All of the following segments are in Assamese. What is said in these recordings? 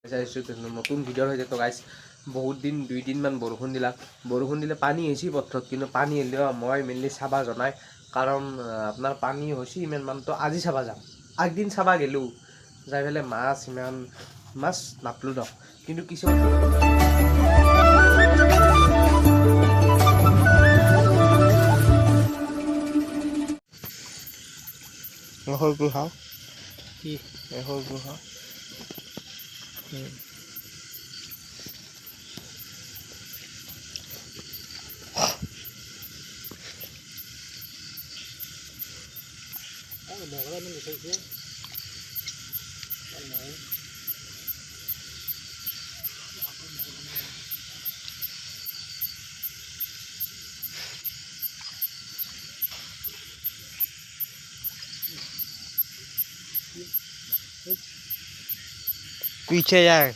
নতুন ভিডিঅ'ৰ সৈতে তো গাইছ বহুত দিন 2 দিনমান বৰষুণ দিলে পানী হৈছে পথাৰত কিন্তু পানী হ'লেও মই মেইনলি চাবা জনাই কাৰণ আপোনাৰ পানী হৈছে ইমান মান তো আজি চাবা যাম আগদিন চাবা গেলোঁ যাই পেলাই মাছ নাপলোঁ দক কিন্তু কিছুমান সৰুটো খাওঁ কি সৰুটো খাওঁ পিছে যায়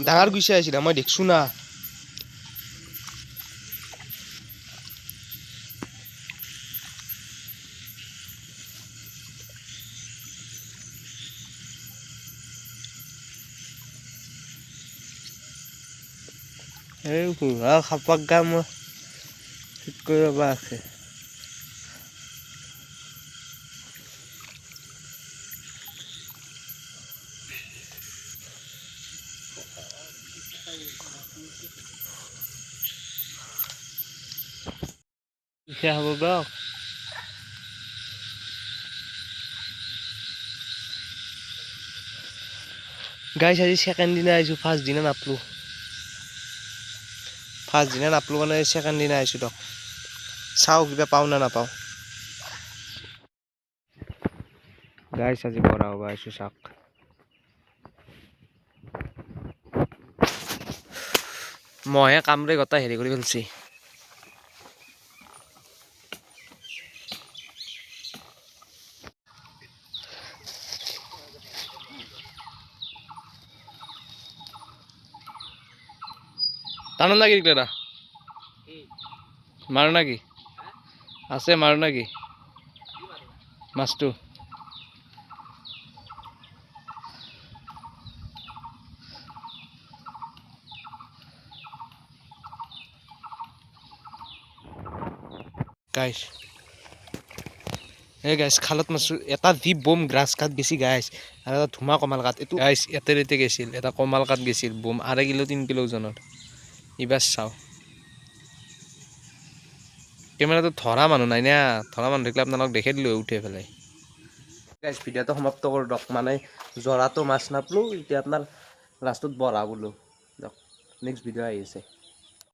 ডাঙৰ গুচি আহিছিল মই দেখছো না এই হুৰা খাপাক গাম ঠিক কৰিব আছে পিছে হ'ব দিয়ক গাইছ আজি সেকেণ্ড দিনা আহিছোঁ ফাৰ্ষ্ট দিনা নাপলোঁ মানে সেকেণ্ড দিনা আহিছোঁ দিয়ক চাওঁ কিবা পাওঁ না নাপাওঁ গাইছ আজি বৰা হ'ব আহিছোঁ চাওক মহে কামৰে গোটেই হেৰি কৰি পেলাইছে টানো নাকি ক্লেৰা মাৰো নাকি আছে মাৰো নাকি মাছটো গাইছ গাইছ খালত মাছো এটা যি বম গ্ৰাছ কাট বেছি গাইছ আৰু এটা ধুমা কমাল কাট এইটো গাইছ এতে গৈছিল এটা কমাল কাট গৈছিল বম 2.5 কিলো 3 কিলো ওজনৰ এবাৰ চাওঁ কেমেৰাটো ধৰা মানুহ নাই না ধৰা মানুহ থাকিলে আপোনালোক দেখে দিলোঁ উঠে পেলাই গাইছ ভিডিঅ'টো সমাপ্ত কৰোঁ দিয়ক মানে জৰাটো মাছ নাপলোঁ এতিয়া আপোনাৰ লাষ্টত বৰা বোলো দিয়ক নেক্সট ভিডিঅ' আহি আছে